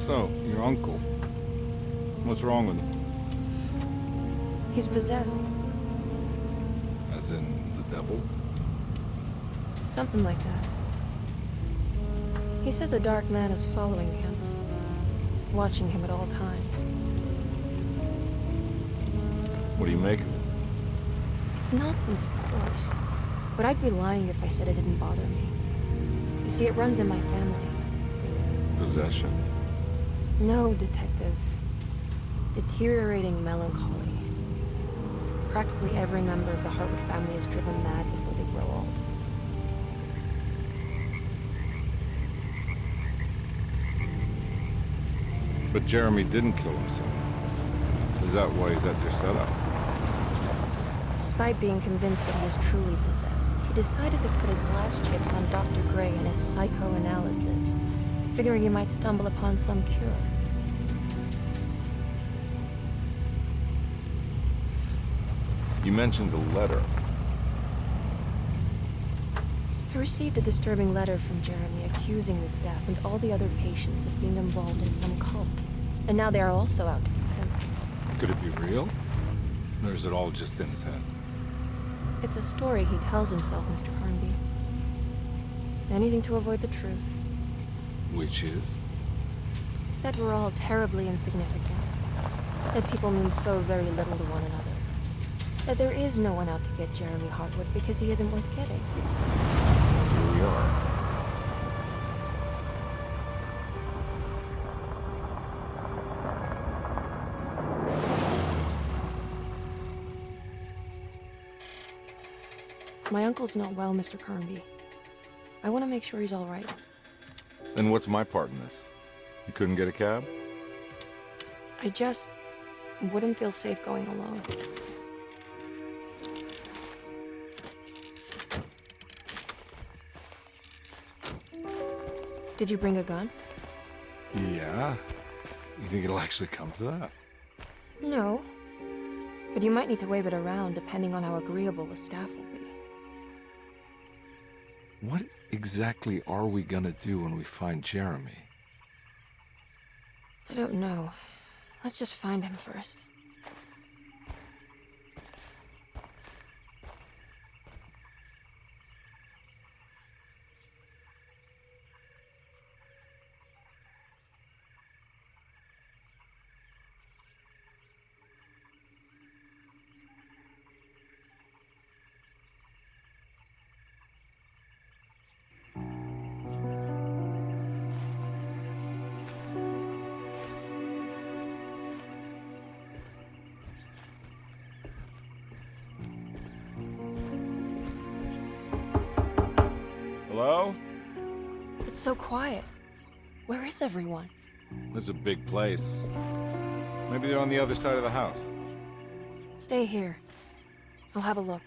So, your uncle. What's wrong with him? He's possessed. As in the devil? Something like that. He says a dark man is following him, watching him at all times. What do you make of it? It's nonsense, of course. But I'd be lying if I said it didn't bother me. You see, it runs in my family. Possession? No, Detective. Deteriorating melancholy. Practically every member of the Hartwood family is driven mad before they grow old. But Jeremy didn't kill himself. Is that why he's at Derceto? Despite being convinced that he is truly possessed, he decided to put his last chips on Dr. Gray and his psychoanalysis, figuring he might stumble upon some cure. You mentioned the letter. I received a disturbing letter from Jeremy accusing the staff and all the other patients of being involved in some cult. And now they are also out to get him. Could it be real? Or is it all just in his head? It's a story he tells himself, Mr. Carnby. Anything to avoid the truth. Which is? That we're all terribly insignificant. That people mean so very little to one another. That there is no one out to get Jeremy Hartwood because he isn't worth getting. Here we are. My uncle's not well, Mr. Carnby. I want to make sure he's all right. Then what's my part in this? You couldn't get a cab? I just wouldn't feel safe going alone. Did you bring a gun? Yeah. You think it'll actually come to that? No. But you might need to wave it around depending on how agreeable the staff will be. What exactly are we gonna do when we find Jeremy? I don't know. Let's just find him first. Hello? It's so quiet. Where is everyone? This is a big place. Maybe they're on the other side of the house. Stay here. I'll have a look.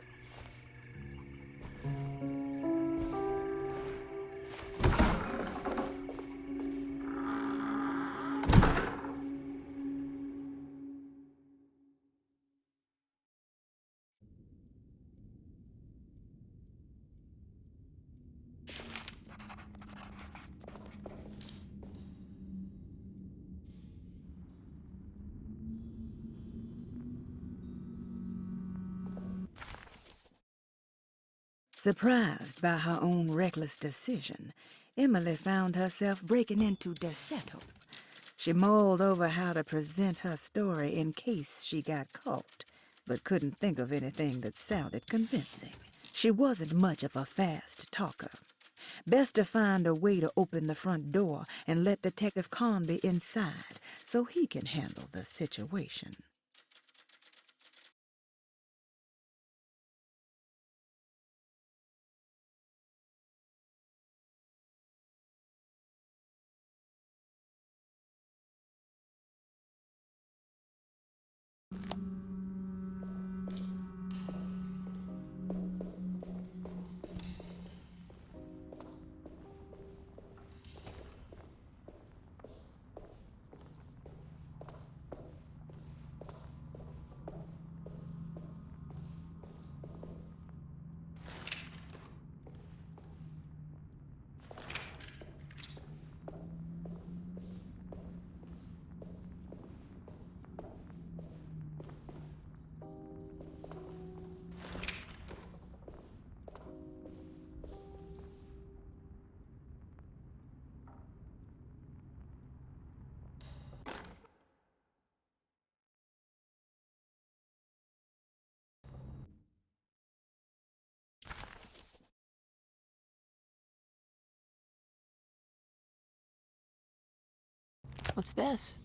Surprised by her own reckless decision, Emily found herself breaking into Derceto. She mulled over how to present her story in case she got caught, but couldn't think of anything that sounded convincing. She wasn't much of a fast talker. Best to find a way to open the front door and let Detective Carnby inside so he can handle the situation. What's this?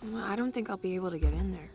Well, I don't think I'll be able to get in there.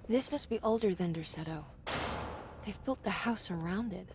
This must be older than Derceto. They've built the house around it.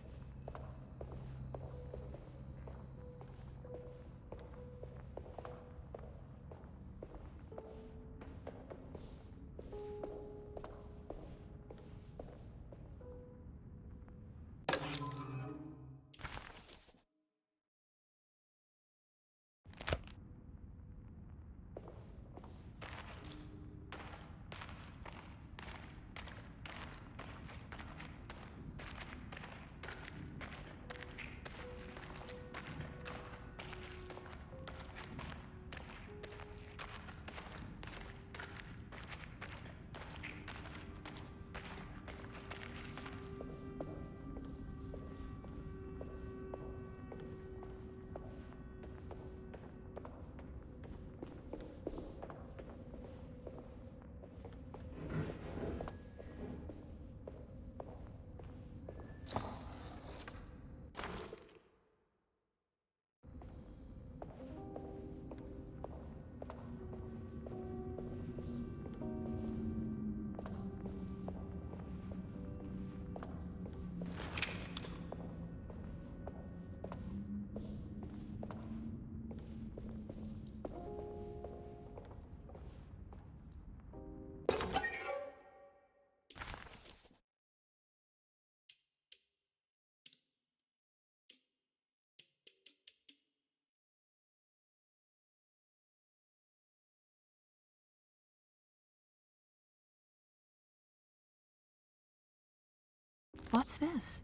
What's this?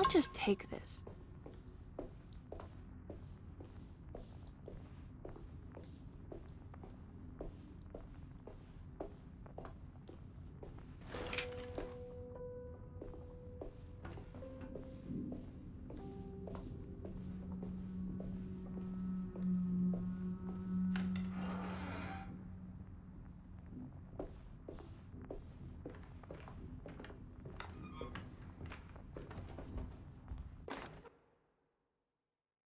can't just take this.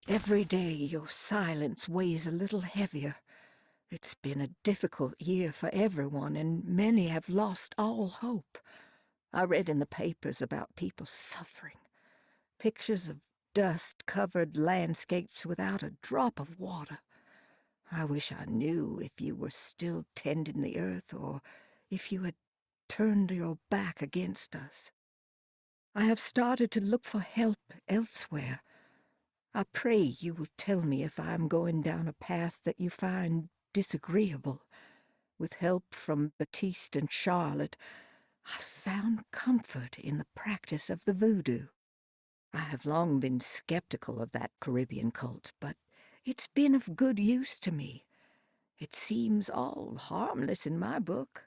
Every day your silence weighs a little heavier. It's been a difficult year for everyone, and many have lost all hope. I read in the papers about people suffering. Pictures of dust-covered landscapes without a drop of water. I wish I knew if you were still tending the earth or if you had turned your back against us. I have started to look for help elsewhere. I pray you will tell me if I am going down a path that you find disagreeable. With help from Baptiste and Charlotte, I found comfort in the practice of the voodoo. I have long been skeptical of that Caribbean cult, but it's been of good use to me. It seems all harmless in my book.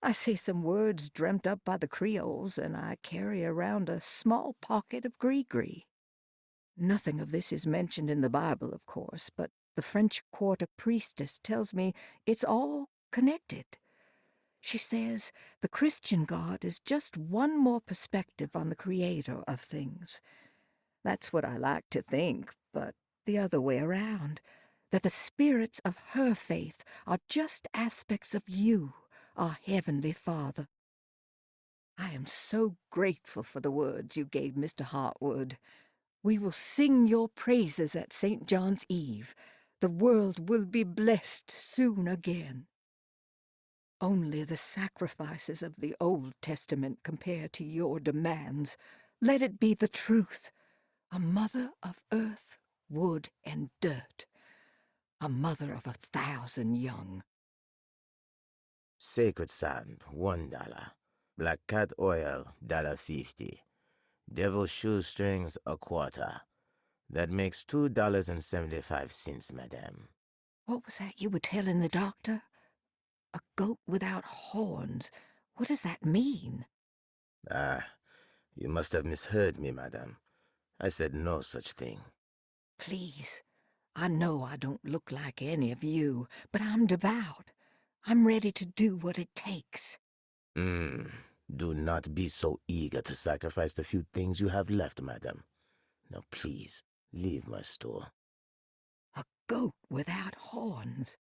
I say some words dreamt up by the Creoles, and I carry around a small pocket of gree-gree. Nothing of this is mentioned in the Bible, of course, but the French quarter priestess tells me it's all connected. She says the Christian God is just one more perspective on the creator of things. That's what I like to think, but the other way around, that the spirits of her faith are just aspects of you, our Heavenly Father. I am so grateful for the words you gave Mr. Hartwood. We will sing your praises at St. John's Eve. The world will be blessed soon again. Only the sacrifices of the Old Testament compare to your demands. Let it be the truth. A mother of earth, wood, and dirt. A mother of 1,000 young. Sacred sand, $1. Black cat oil, $1.50. Devil shoestrings, a quarter. That makes $2.75, madame. What was that you were telling the doctor? A goat without horns. What does that mean? Ah, you must have misheard me, madame. I said no such thing. Please, I know I don't look like any of you, but I'm devout. I'm ready to do what it takes. Do not be so eager to sacrifice the few things you have left, madame. Now please, leave my store. A goat without horns.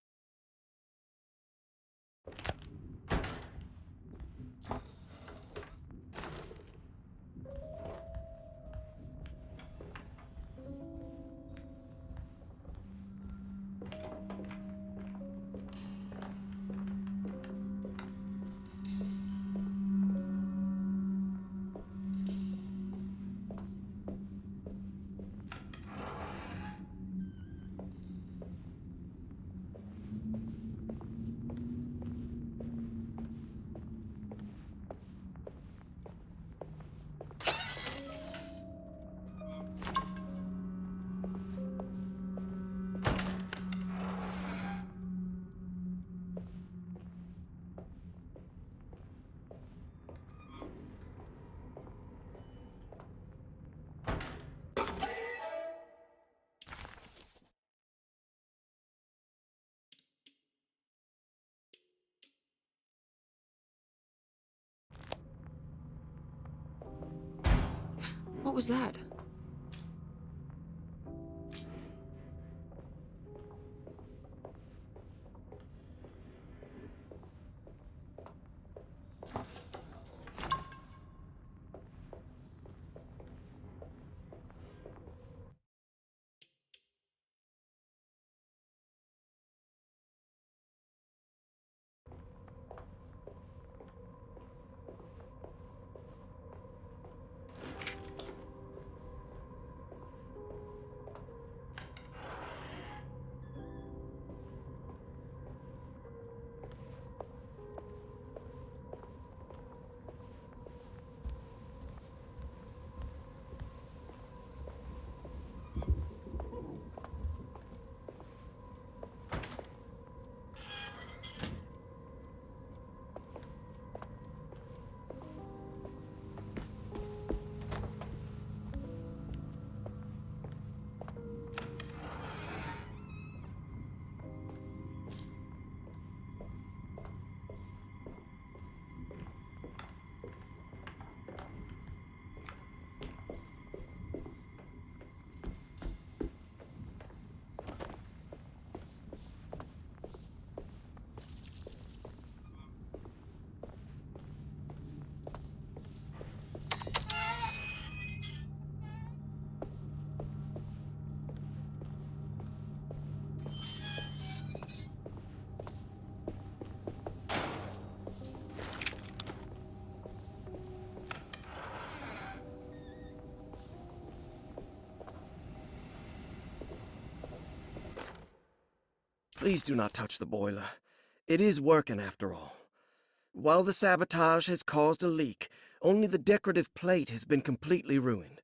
What was that? Please do not touch the boiler. It is working after all. While the sabotage has caused a leak, only the decorative plate has been completely ruined.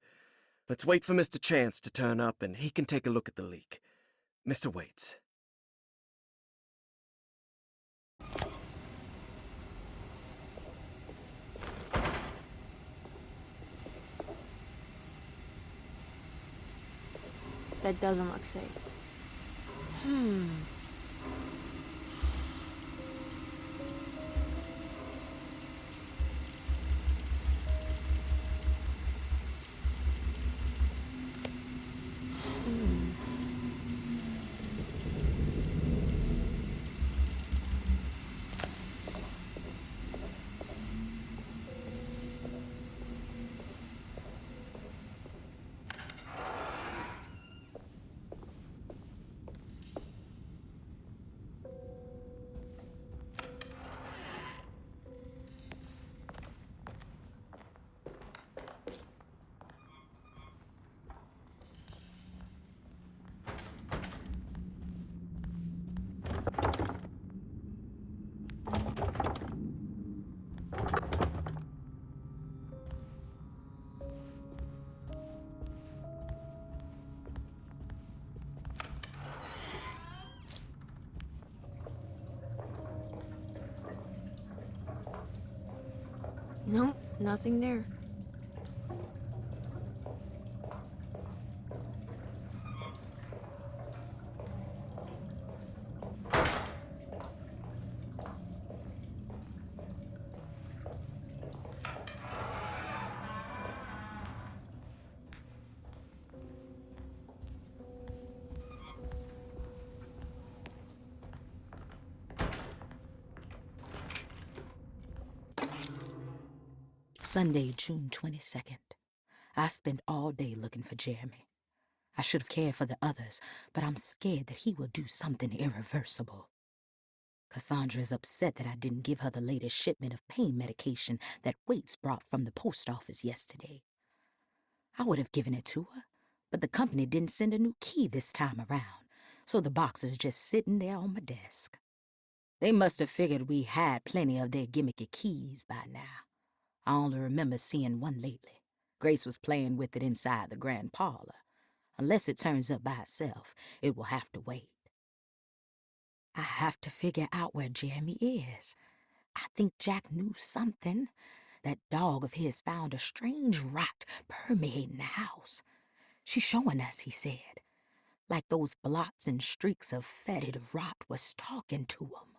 Let's wait for Mr. Chance to turn up and he can take a look at the leak. Mr. Waits. That doesn't look safe. Nope, nothing there. Sunday, June 22nd. I spent all day looking for Jeremy. I should have cared for the others, but I'm scared that he will do something irreversible. Cassandra is upset that I didn't give her the latest shipment of pain medication that Waits brought from the post office yesterday. I would have given it to her, but the company didn't send a new key this time around, so the box is just sitting there on my desk. They must have figured we had plenty of their gimmicky keys by now. I only remember seeing one lately. Grace was playing with it inside the grand parlor. Unless it turns up by itself, it will have to wait. I have to figure out where Jeremy is. I think Jack knew something. That dog of his found a strange rot permeating the house. She's showing us, he said. Like those blots and streaks of fetid rot was talking to him.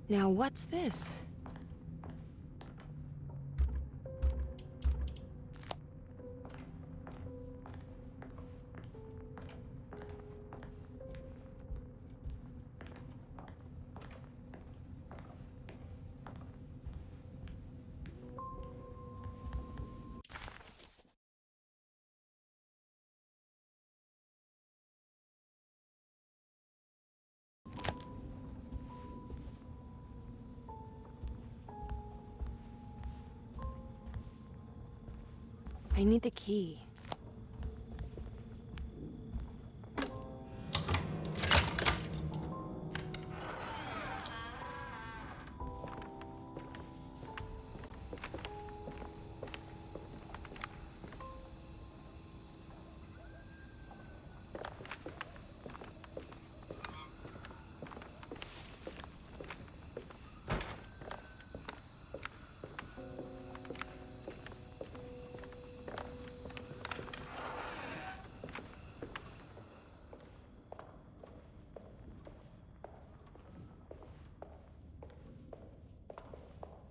Now what's this? I need the key.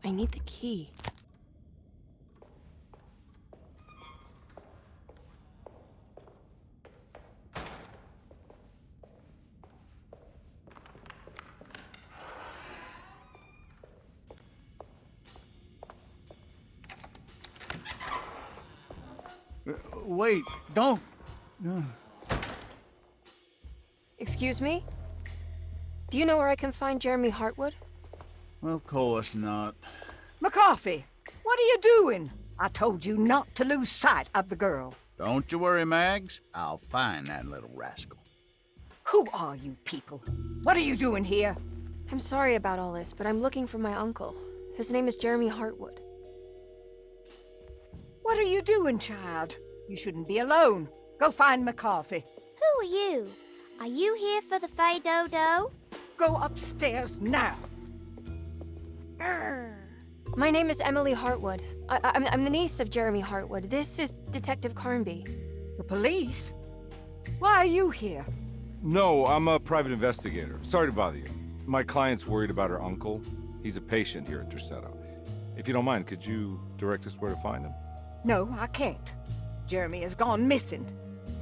I need the key. Wait, don't. Excuse me? Do you know where I can find Jeremy Hartwood? Of course not. McCarthy, what are you doing? I told you not to lose sight of the girl. Don't you worry, Mags. I'll find that little rascal. Who are you people? What are you doing here? I'm sorry about all this, but I'm looking for my uncle. His name is Jeremy Hartwood. What are you doing, child? You shouldn't be alone. Go find McCarthy. Who are you? Are you here for the Fay Dodo? Go upstairs now. My name is Emily Hartwood. I'm the niece of Jeremy Hartwood. This is Detective Carnby. The police? Why are you here? No, I'm a private investigator. Sorry to bother you. My client's worried about her uncle. He's a patient here at Derceto. If you don't mind, could you direct us where to find him? No, I can't. Jeremy has gone missing.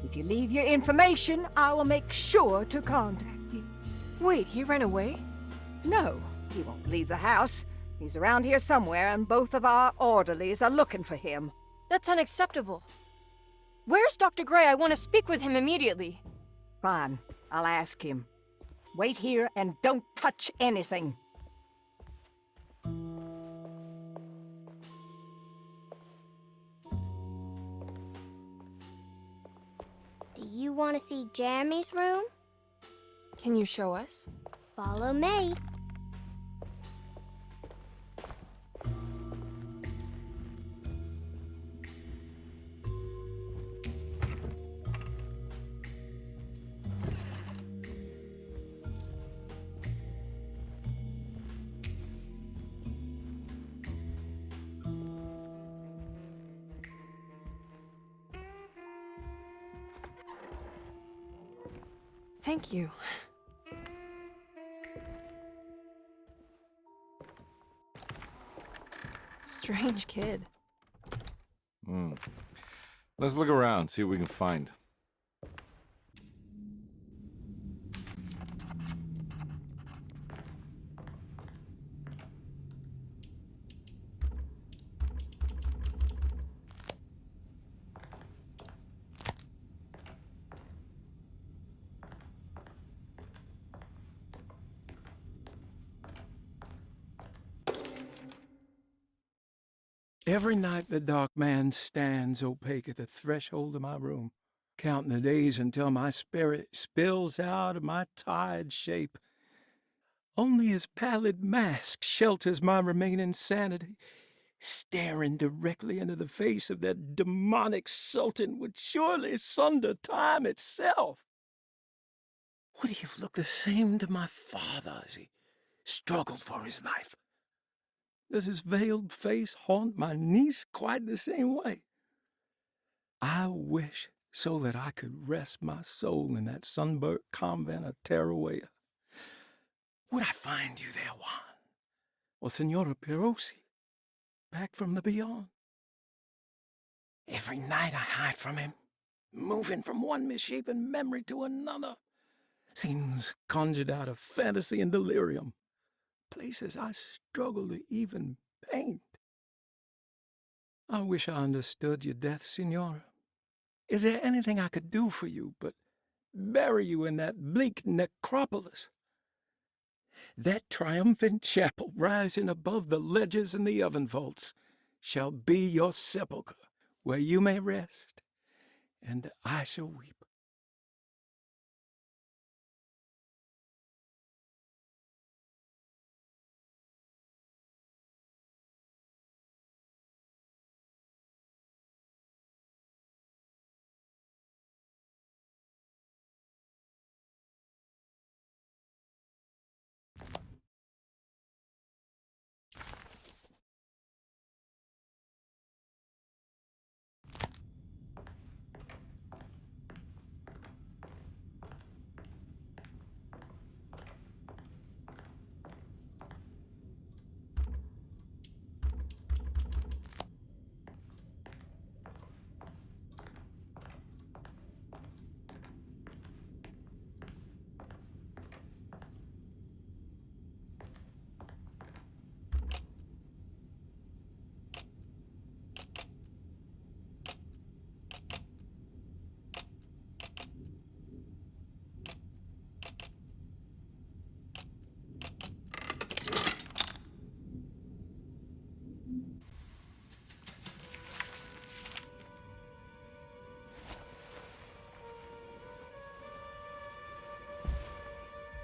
If you leave your information, I will make sure to contact you. Wait, he ran away? No, he won't leave the house. He's around here somewhere, and both of our orderlies are looking for him. That's unacceptable. Where's Dr. Gray? I want to speak with him immediately. Fine, I'll ask him. Wait here and don't touch anything. Do you want to see Jeremy's room? Can you show us? Follow me. Thank you. Strange kid. Let's look around, see what we can find. Every night the dark man stands opaque at the threshold of my room, counting the days until my spirit spills out of my tired shape. Only his pallid mask shelters my remaining sanity. Staring directly into the face of that demonic sultan would surely sunder time itself. Would he have looked the same to my father as he struggled for his life? Does his veiled face haunt my niece quite the same way? I wish so that I could rest my soul in that sunburnt convent of Teruel. Would I find you there, Juan? Or Senora Pirosi, back from the beyond? Every night I hide from him, moving from one misshapen memory to another. Scenes conjured out of fantasy and delirium. Places I struggle to even paint. I wish I understood your death, Senora. Is there anything I could do for you but bury you in that bleak necropolis? That triumphant chapel rising above the ledges and the oven vaults shall be your sepulchre, where you may rest, and I shall weep.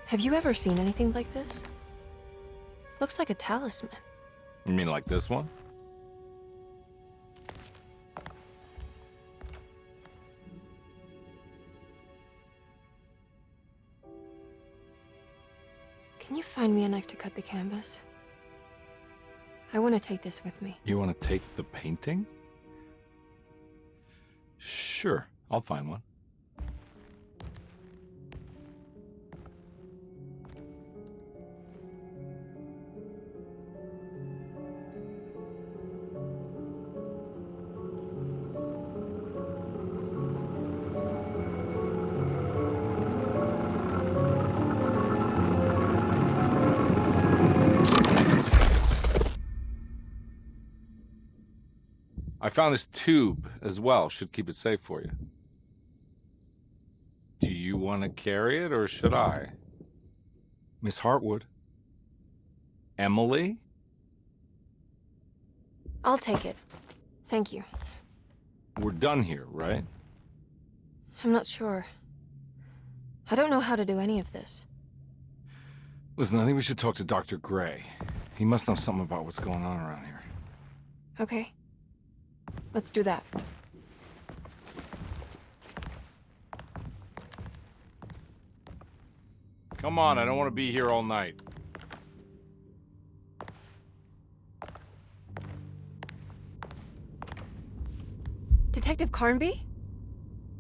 Have you ever seen anything like this? Looks like a talisman. You mean like this one? Can you find me a knife to cut the canvas? I want to take this with me. You want to take the painting? Sure, I'll find one. I found this tube as well. Should keep it safe for you. Do you want to carry it, or should I? Miss Hartwood? Emily? I'll take it. Thank you. We're done here, right? I'm not sure. I don't know how to do any of this. Listen, I think we should talk to Dr. Gray. He must know something about what's going on around here. Okay. Let's do that. Come on, I don't want to be here all night. Detective Carnby?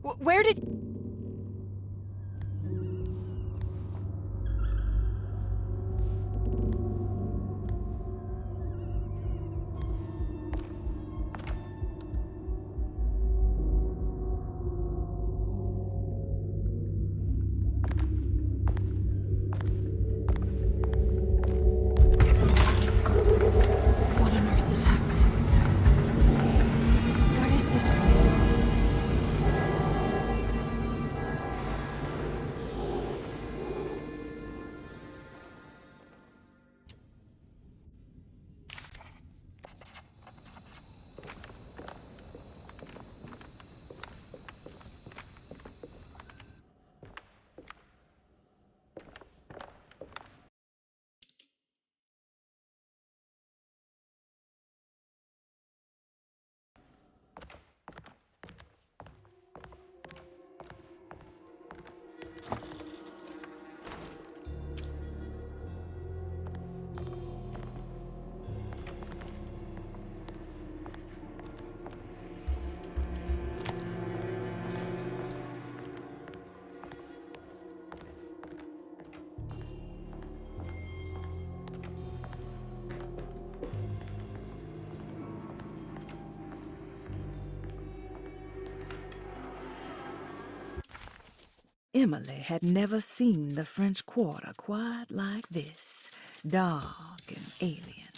Where did... What on earth is happening? What is this place? Emily had never seen the French Quarter quite like this, dark and alien.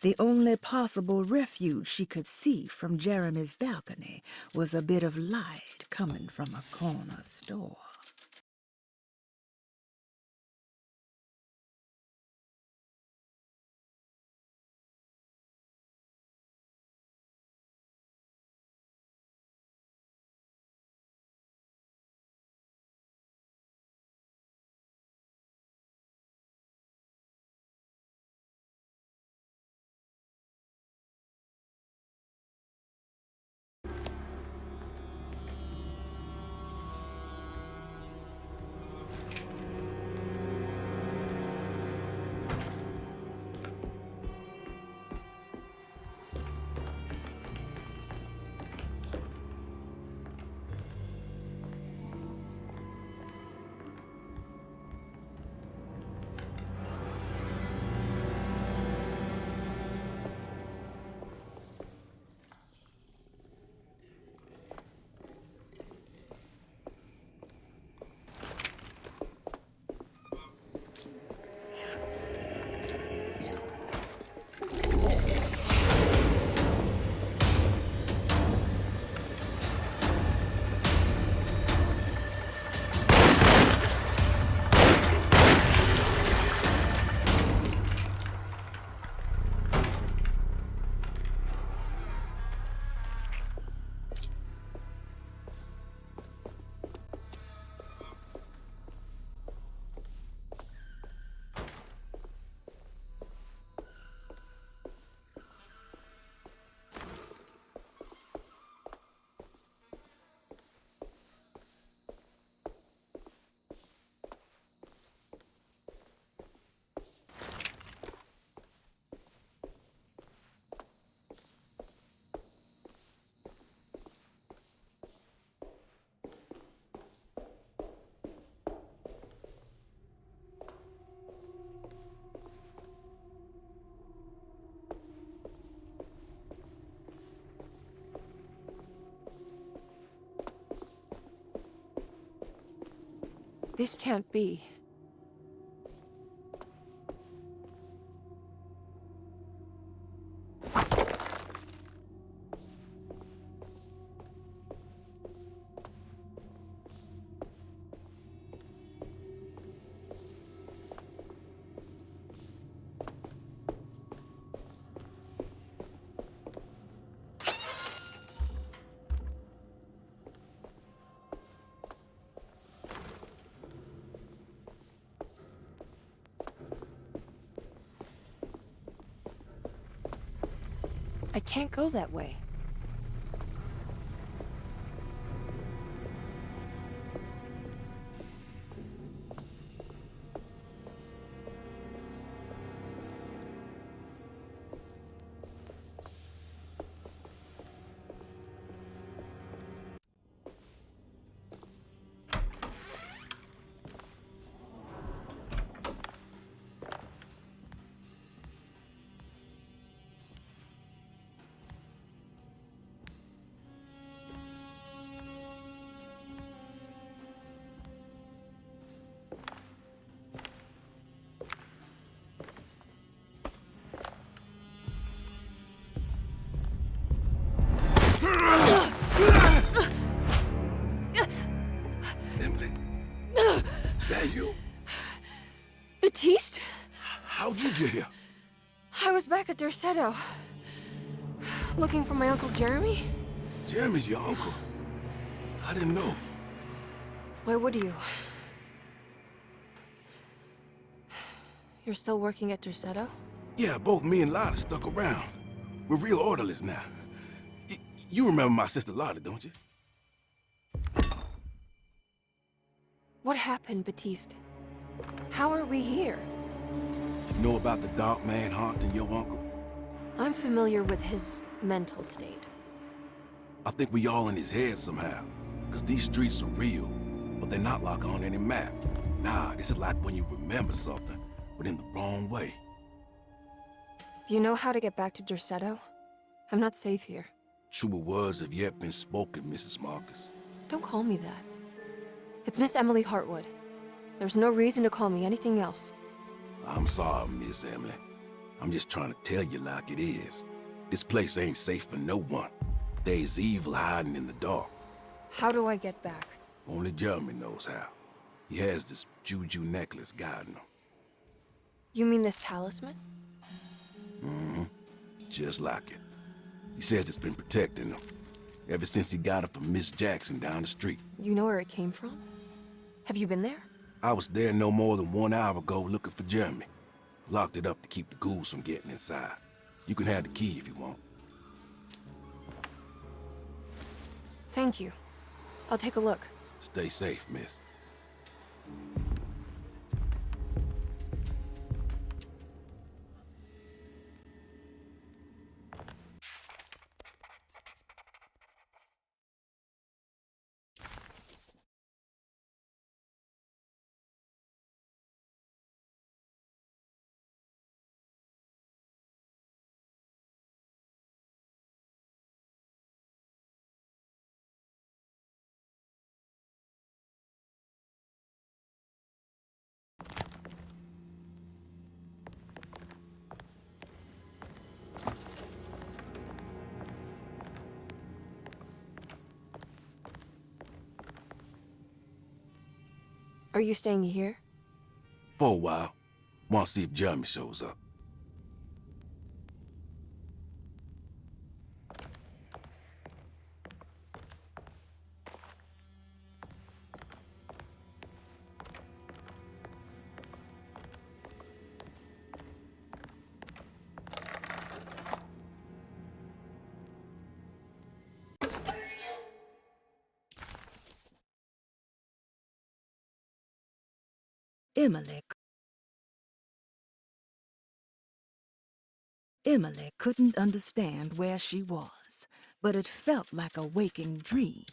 The only possible refuge she could see from Jeremy's balcony was a bit of light coming from a corner store. This can't be. I can't go that way. Emily, is that you? Baptiste? How'd you get here? I was back at Derceto. Looking for my Uncle Jeremy? Jeremy's your uncle. I didn't know. Why would you? You're still working at Derceto? Yeah, both me and Lotta stuck around. We're real orderlies now. You remember my sister Lotta, don't you? What happened, Baptiste? How are we here? You know about the dark man haunting your uncle? I'm familiar with his mental state. I think we all in his head somehow. Because these streets are real, but they're not like on any map. Nah, this is like when you remember something, but in the wrong way. Do you know how to get back to Derceto? I'm not safe here. Truer words have yet been spoken, Mrs. Marcus. Don't call me that. It's Miss Emily Hartwood. There's no reason to call me anything else. I'm sorry, Miss Emily. I'm just trying to tell you like it is. This place ain't safe for no one. There's evil hiding in the dark. How do I get back? Only Jeremy knows how. He has this juju necklace guiding him. You mean this talisman? Mm-hmm. Just like it. He says it's been protecting him ever since he got it from Miss Jackson down the street. You know where it came from? Have you been there? I was there no more than 1 hour ago looking for Jeremy. Locked it up to keep the ghouls from getting inside. You can have the key if you want. Thank you. I'll take a look. Stay safe, miss. Are you staying here? For a while. Want to see if Jeremy shows up. Emily couldn't understand where she was, but it felt like a waking dream.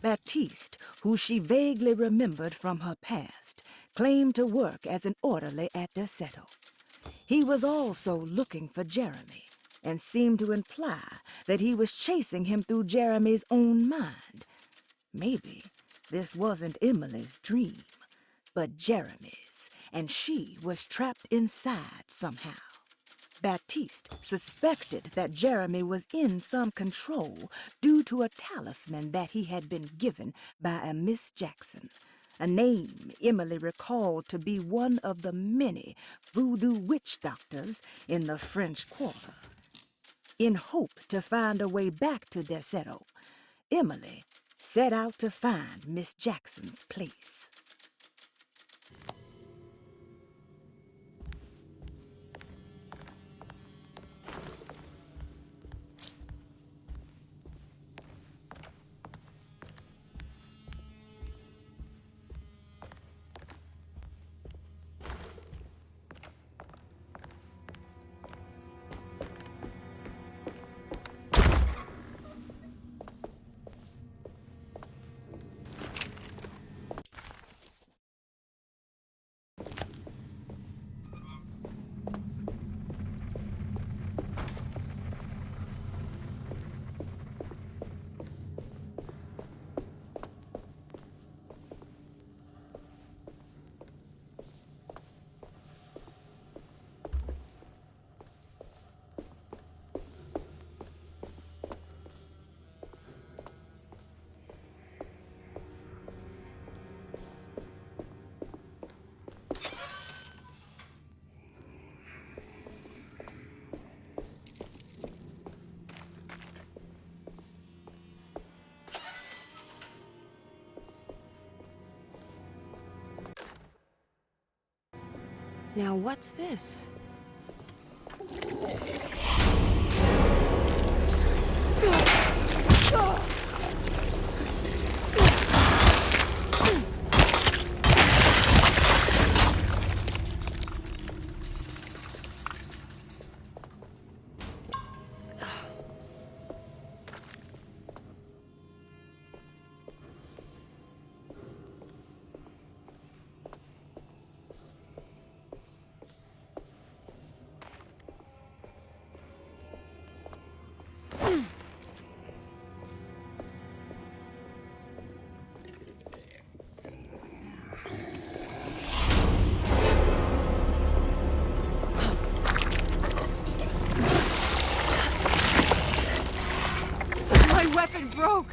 Baptiste, who she vaguely remembered from her past, claimed to work as an orderly at Derceto. He was also looking for Jeremy, and seemed to imply that he was chasing him through Jeremy's own mind. Maybe this wasn't Emily's dream, but Jeremy's, and she was trapped inside somehow. Baptiste suspected that Jeremy was in some control due to a talisman that he had been given by a Miss Jackson, a name Emily recalled to be one of the many voodoo witch doctors in the French Quarter. In hope to find a way back to Derceto, Emily set out to find Miss Jackson's place. Now what's this? My weapon broke!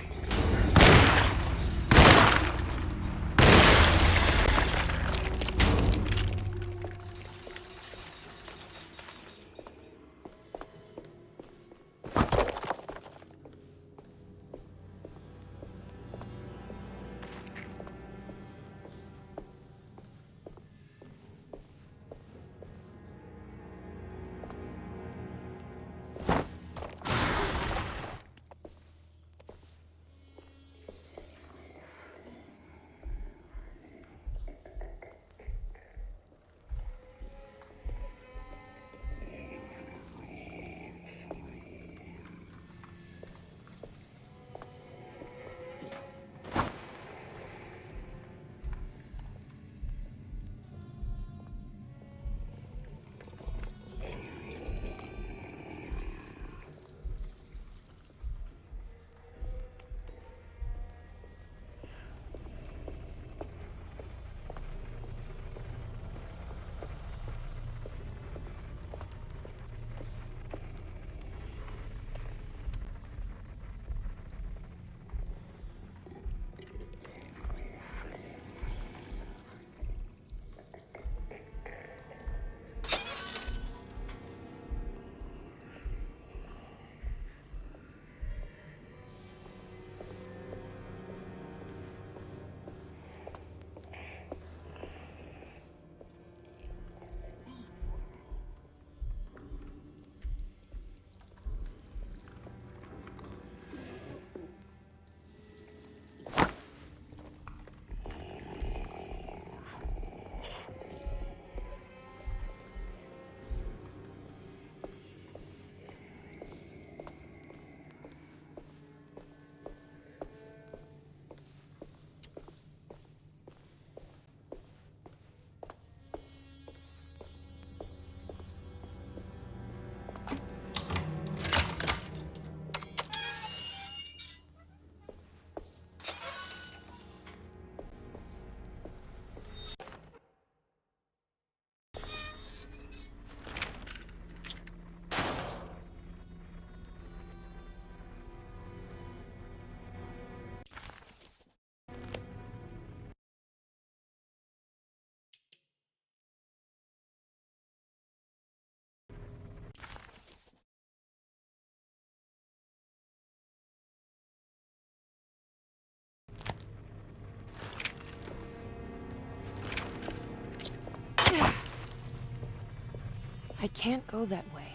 I can't go that way.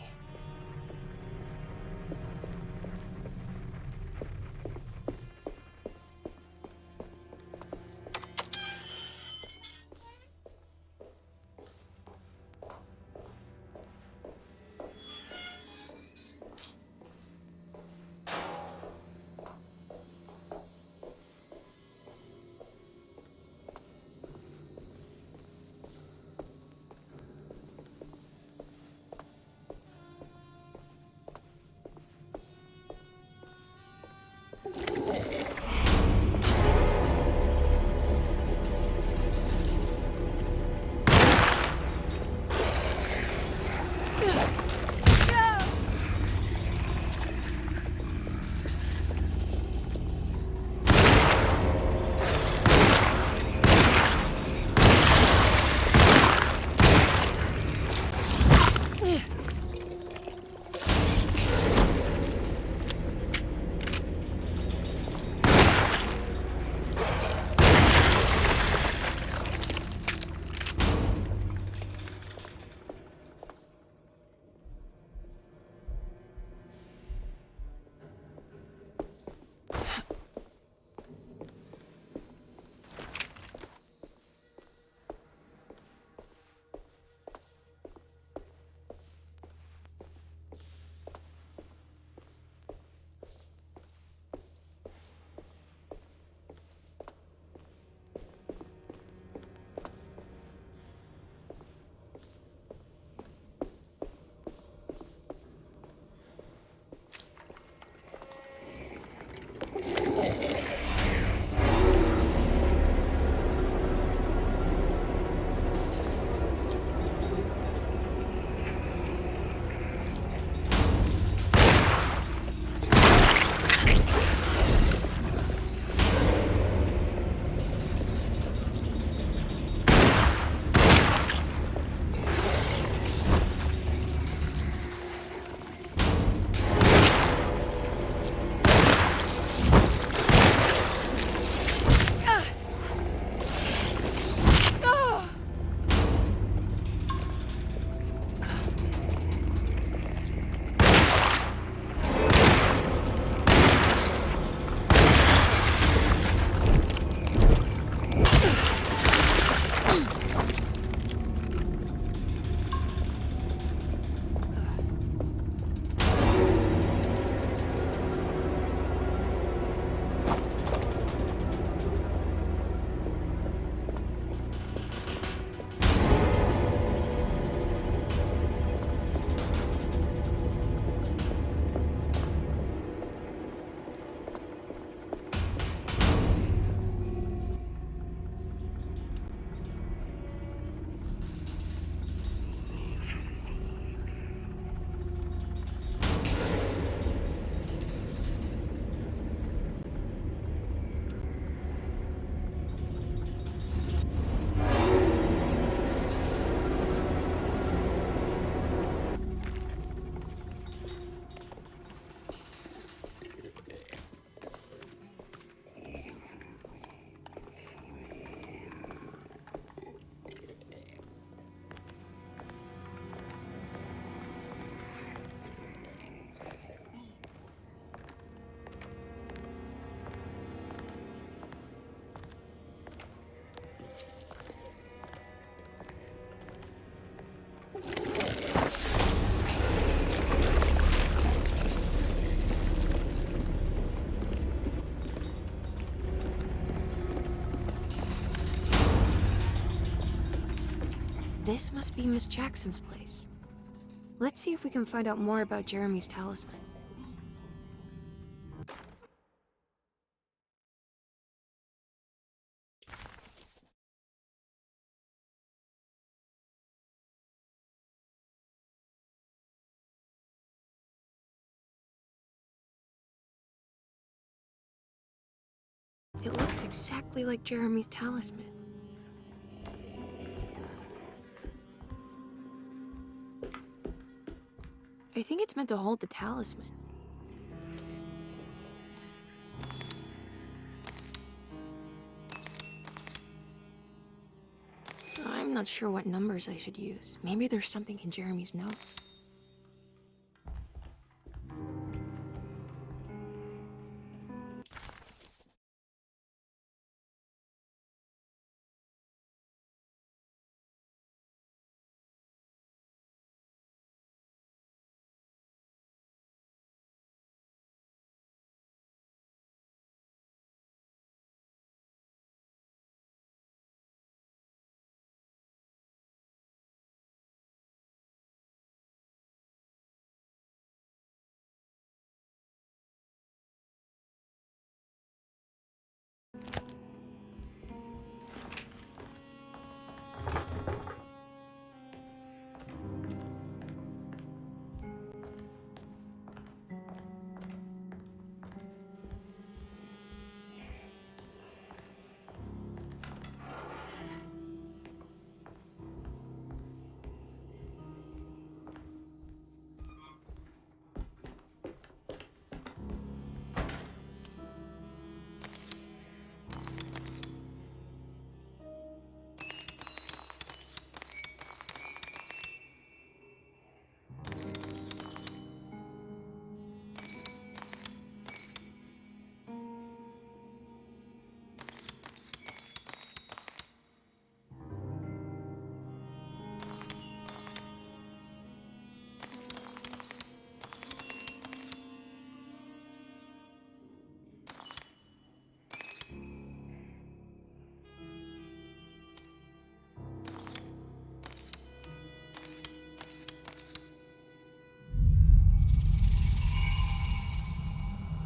This must be Miss Jackson's place. Let's see if we can find out more about Jeremy's talisman. It looks exactly like Jeremy's talisman. I think it's meant to hold the talisman. I'm not sure what numbers I should use. Maybe there's something in Jeremy's notes.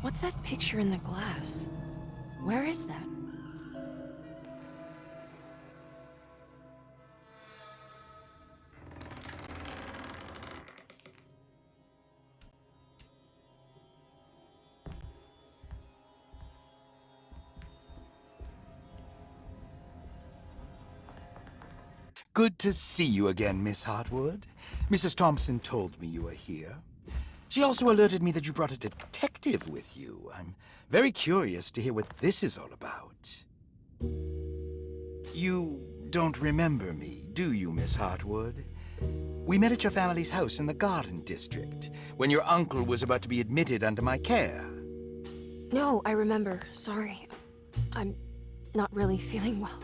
What's that picture in the glass? Where is that? Good to see you again, Miss Hartwood. Mrs. Thompson told me you were here. She also alerted me that you brought a detective with you. I'm very curious to hear what this is all about. You don't remember me, do you, Miss Hartwood? We met at your family's house in the Garden District, when your uncle was about to be admitted under my care. No, I remember. Sorry. I'm not really feeling well.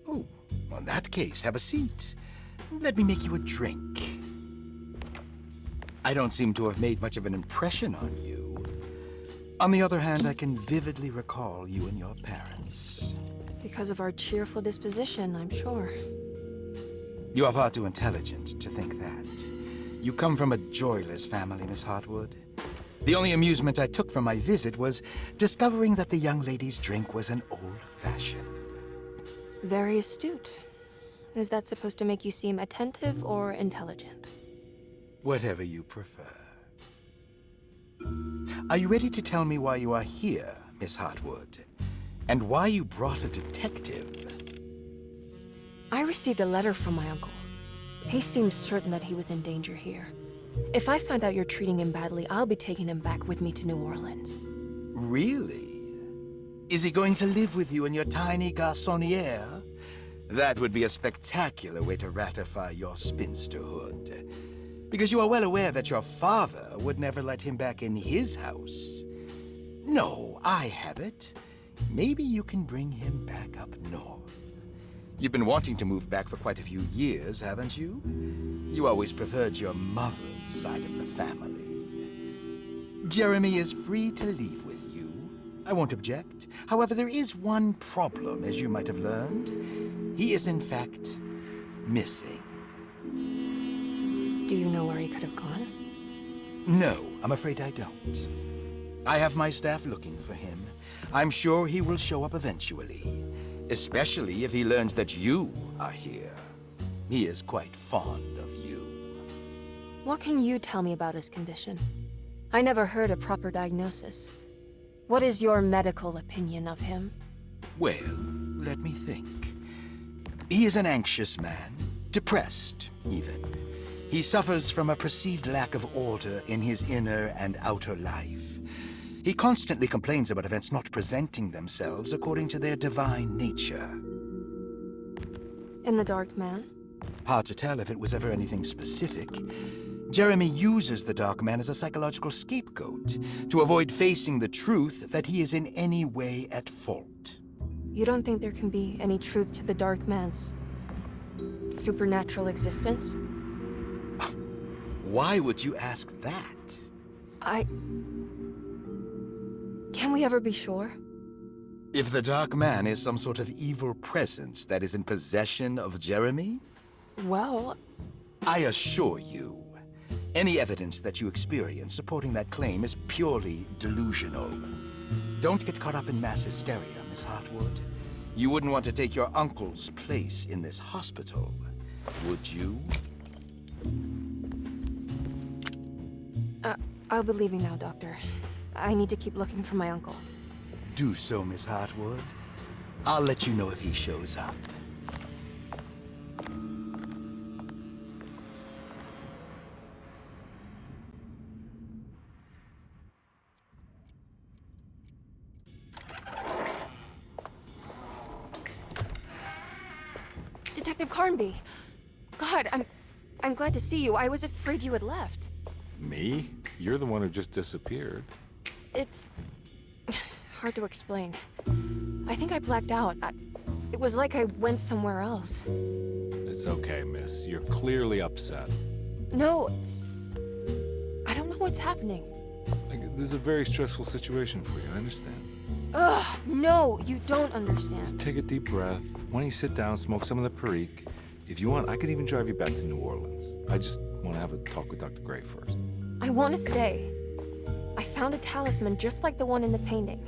Oh, well, in that case, have a seat. Let me make you a drink. I don't seem to have made much of an impression on you. On the other hand, I can vividly recall you and your parents. Because of our cheerful disposition, I'm sure. You are far too intelligent to think that. You come from a joyless family, Miss Hartwood. The only amusement I took from my visit was discovering that the young lady's drink was an old-fashioned. Very astute. Is that supposed to make you seem attentive or intelligent? Whatever you prefer. Are you ready to tell me why you are here, Miss Hartwood? And why you brought a detective? I received a letter from my uncle. He seemed certain that he was in danger here. If I find out you're treating him badly, I'll be taking him back with me to New Orleans. Really? Is he going to live with you in your tiny garçonniere? That would be a spectacular way to ratify your spinsterhood. Because you are well aware that your father would never let him back in his house. No, I have it. Maybe you can bring him back up north. You've been wanting to move back for quite a few years, haven't you? You always preferred your mother's side of the family. Jeremy is free to leave with you. I won't object. However, there is one problem, as you might have learned. He is, in fact, missing. Do you know where he could have gone? No, I'm afraid I don't. I have my staff looking for him. I'm sure he will show up eventually. Especially if he learns that you are here. He is quite fond of you. What can you tell me about his condition? I never heard a proper diagnosis. What is your medical opinion of him? Well, let me think. He is an anxious man, depressed, even. He suffers from a perceived lack of order in his inner and outer life. He constantly complains about events not presenting themselves according to their divine nature. And the Dark Man? Hard to tell if it was ever anything specific. Jeremy uses the Dark Man as a psychological scapegoat to avoid facing the truth that he is in any way at fault. You don't think there can be any truth to the Dark Man's supernatural existence? Why would you ask that? Can we ever be sure? If the Dark Man is some sort of evil presence that is in possession of Jeremy? Well... I assure you, any evidence that you experience supporting that claim is purely delusional. Don't get caught up in mass hysteria, Miss Hartwood. You wouldn't want to take your uncle's place in this hospital, would you? I'll be leaving now, Doctor. I need to keep looking for my uncle. Do so, Miss Hartwood. I'll let you know if he shows up. Detective Carnby! God, I'm glad to see you. I was afraid you had left. Me? You're the one who just disappeared. It's... hard to explain. I think I blacked out. It was like I went somewhere else. It's okay, miss. You're clearly upset. No, it's... I don't know what's happening. This is a very stressful situation for you, I understand. Ugh, no, you don't understand. Just take a deep breath. Why don't you sit down, smoke some of the Perique? If you want, I could even drive you back to New Orleans. I just want to have a talk with Dr. Gray first. I want to stay. I found a talisman just like the one in the painting.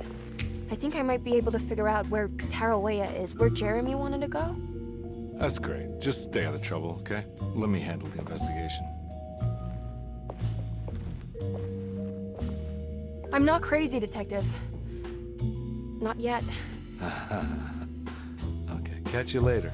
I think I might be able to figure out where Tarawea is, where Jeremy wanted to go. That's great. Just stay out of trouble, okay? Let me handle the investigation. I'm not crazy, Detective. Not yet. Okay, catch you later.